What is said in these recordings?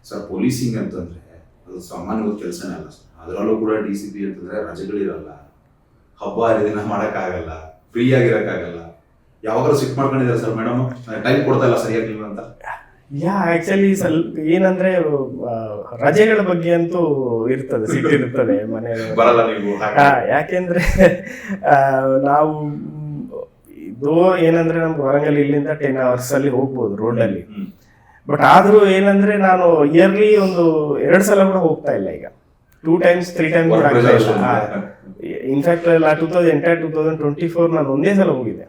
Sir policing ಅಂತಂದ್ರೆ ಅದು ಸಾಮಾನ್ಯವಾದ ಕೆಲಸನೇ ಅಲ್ಲ ಸರ್. ಅದರಲ್ಲೂ ಕೂಡ DCP ಅಂತಂದ್ರೆ ರಜೆಗಳಿರಲ್ಲ, ಹಬ್ಬ ಹರಿದಿನ ಮಾಡೋಕ್ಕಾಗಲ್ಲ, ಫ್ರೀ ಆಗಿರೋಕ್ಕಾಗಲ್ಲ. ಯಾವಾಗಾದ್ರೂ ಸಿಟ್ ಮಾಡ್ಕೊಂಡಿದ್ದಾರೆ ಸರ್ ಮೇಡಮ್ ಟೈಮ್ ಕೊಡ್ತಾ ಇಲ್ಲ ಸರಿಯಾಗಿ ನೀವು ಅಂತ? ಆಕ್ಚುಲಿ ಸ್ವಲ್ಪ ಏನಂದ್ರೆ ರಜೆಗಳ ಬಗ್ಗೆ ಅಂತೂ ಇರ್ತದೆ, ಸಿಟ್ಟಿರ್ತದೆ ಮನೆ ಬರಲ್ಲ ನೀವು. ಯಾಕೆಂದ್ರೆ ನಾವು ಇದು ಏನಂದ್ರೆ ನಮ್ಗೆ ವರಂಗಲ್ ಇಲ್ಲಿಂದ 10 hours ಅಲ್ಲಿ ಹೋಗ್ಬೋದು ರೋಡಲ್ಲಿ. ಬಟ್ ಆದ್ರೂ ಏನಂದ್ರೆ ನಾನು ಇಯರ್ಲಿ ಒಂದು 2 ಸಲ ಕೂಡ ಹೋಗ್ತಾ ಇಲ್ಲ ಈಗ. 2 times 3 times ಕೂಡ ಆಗ್ತಾ ಇಲ್ಲ. ಇನ್ಫ್ಯಾಕ್ಟ್ 2024 ನಾನು ಒಂದೇ ಸಲ ಹೋಗಿದ್ದೆ,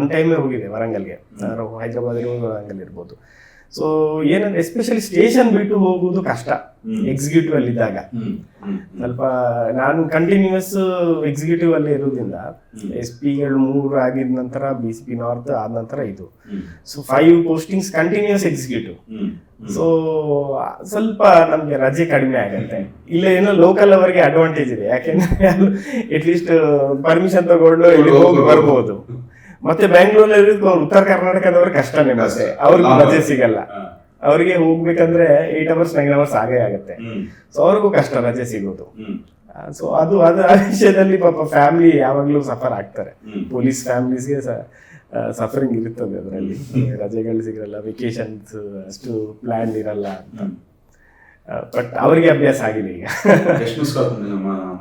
1 time ಹೋಗಿದೆ ವರಂಗಲ್ಗೆ. ಹೈದರಾಬಾದ್ ವರಂಗಲ್ ಇರ್ಬೋದು. ಸೊ ಏನಂದ್ರೆ ಎಸ್ಪೆಷಲಿ ಸ್ಟೇಷನ್ ಬಿಟ್ಟು ಹೋಗುವುದು ಕಷ್ಟ ಎಕ್ಸಿಕ್ಯೂಟಿವ್ ಅಲ್ಲಿ ಇದ್ದಾಗ. ಸ್ವಲ್ಪ ನಾನು ಕಂಟಿನ್ಯೂಸ್ ಎಕ್ಸಿಕ್ಯೂಟಿವ್ ಅಲ್ಲಿ ಇರೋದ್ರಿಂದ SP ಗಳು 3 ಆಗಿದ ನಂತರ BCP ನಾರ್ತ್ ಆದ ನಂತರ ಇದು. So 5 postings continues executive. So ಸ್ವಲ್ಪ ನಮ್ಗೆ ರಜೆ ಕಡಿಮೆ ಆಗತ್ತೆ. ಇಲ್ಲ ಏನೋ ಲೋಕಲ್ ಅವರಿಗೆ ಅಡ್ವಾಂಟೇಜ್ ಇದೆ, ಯಾಕೆಂದ್ರೆ ಅಟ್ಲೀಸ್ಟ್ ಪರ್ಮಿಷನ್ ತಗೊಂಡು ಇಲ್ಲಿ ಹೋಗಿ ಬರ್ಬೋದು. ಮತ್ತೆ ಬೆಂಗಳೂರಲ್ಲಿ ಉತ್ತರ ಕರ್ನಾಟಕದವ್ರ ಕಷ್ಟನೇ, ಮತ್ತೆ ಅವ್ರಿಗೂ ರಜೆ ಸಿಗಲ್ಲ. ಅವ್ರಿಗೆ ಹೋಗ್ಬೇಕಂದ್ರೆ 8 hours 9 hours ಆಗೇ ಆಗತ್ತೆ. ಸೊ ಅವ್ರಿಗೂ ಕಷ್ಟ ರಜೆ ಸಿಗೋದು. ಸೊ ಅದು ಆ ವಿಷಯದಲ್ಲಿ ಪಾಪ ಫ್ಯಾಮಿಲಿ ಯಾವಾಗ್ಲೂ ಸಫರ್ ಆಗ್ತಾರೆ. ಪೊಲೀಸ್ ಫ್ಯಾಮಿಲೀಸ್ಗೆ ಸಫರಿಂಗ್ ಇರುತ್ತದೆ ಅದರಲ್ಲಿ. ರಜೆಗಳು ಸಿಗಲ್ಲ, ವೆಕೇಶನ್ಸ್ ಅಷ್ಟು ಪ್ಲಾನ್ ಇರಲ್ಲ ಅಂತ. ಬಟ್ ಅವರಿಗೆ ಅಭ್ಯಾಸ ಆಗಿದೆ ಈಗ. ಎಷ್ಟು ಮಿಸ್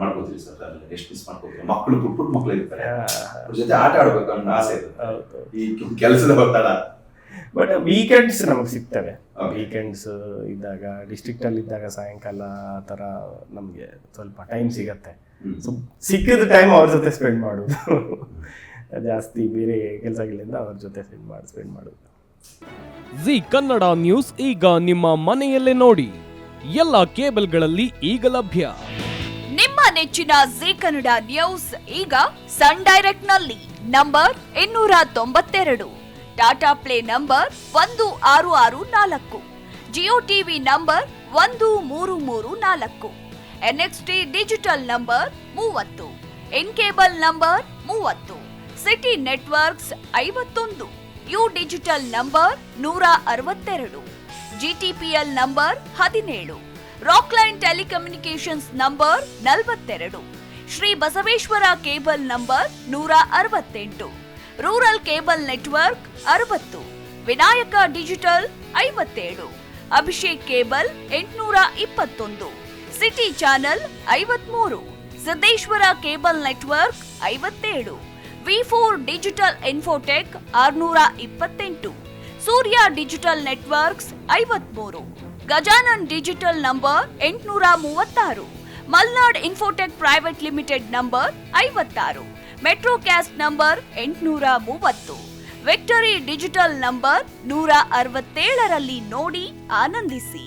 ಮಾಡ್ಕೋತೀರಿ ಸರ್? ಎಷ್ಟು ಮಿಸ್ ಮಾಡ್ಕೋತೀರಿ? ಮಕ್ಕಳು ಪುಟ್ಟ ಮಕ್ಕಳು ಇರ್ತಾರೆ, ಅವ್ರ ಜೊತೆ ಆಟ ಆಡ್ಬೇಕು ಅನ್ನೋ ಆಸೆ ಇರುತ್ತೆ, ಈ ಕೆಲಸದ ಒತ್ತಡ. ಬಟ್ ವೀಕೆಂಡ್ಸ್ ನಮಗೆ ಸಿಗ್ತವೆ. ವೀಕೆಂಡ್ಸ್ ಇದ್ದಾಗ ಡಿಸ್ಟ್ರಿಕ್ಟ್ ಅಲ್ಲಿ ಇದ್ದಾಗ ಸಾಯಂಕಾಲ ಆ ಥರ ನಮಗೆ ಸ್ವಲ್ಪ ಟೈಮ್ ಸಿಗತ್ತೆ. ಸೊ ಸಿಕ್ಕಿದ ಟೈಮ್ ಅವ್ರ ಜೊತೆ ಸ್ಪೆಂಡ್ ಮಾಡೋದು ಜಾಸ್ತಿ, ಬೇರೆ ಕೆಲಸಗಳಿಂದ ಅವ್ರ ಜೊತೆ ಸ್ಪೆಂಡ್ ಮಾಡೋದು. ಜಿ ಕನ್ನಡ ನ್ಯೂಸ್ ಈಗ ನಿಮ್ಮ ಮನೆಯಲ್ಲೇ ನೋಡಿ, ಎಲ್ಲ ಕೇಬಲ್ಗಳಲ್ಲಿ ಈಗ ಲಭ್ಯ. ನಿಮ್ಮ ನೆಚ್ಚಿನ ಜಿ ಕನ್ನಡ ನ್ಯೂಸ್ ಈಗ ಸನ್ ಡೈರೆಕ್ಟ್ ನಲ್ಲಿ number 292, Tata play number 1664, Jio TV number 1334, NXT digital number 30, in cable number 30, city networks 51, U digital number 162, GTPL number 17, Rockline telecommunications number 42, Shri Basaveshwara cable number 168, rural cable network 60, Vinayaka digital 57, Abhishek cable 821, city channel 53, Siddeshwara cable network 57, V4 digital Infotech 628, Surya digital networks 53, Gajanan digital number 836, Malnad Infotech Private Limited number 56, Metro Cast number 830, Victory Digital number 167ರಲ್ಲಿ ನೋಡಿ ಆನಂದಿಸಿ.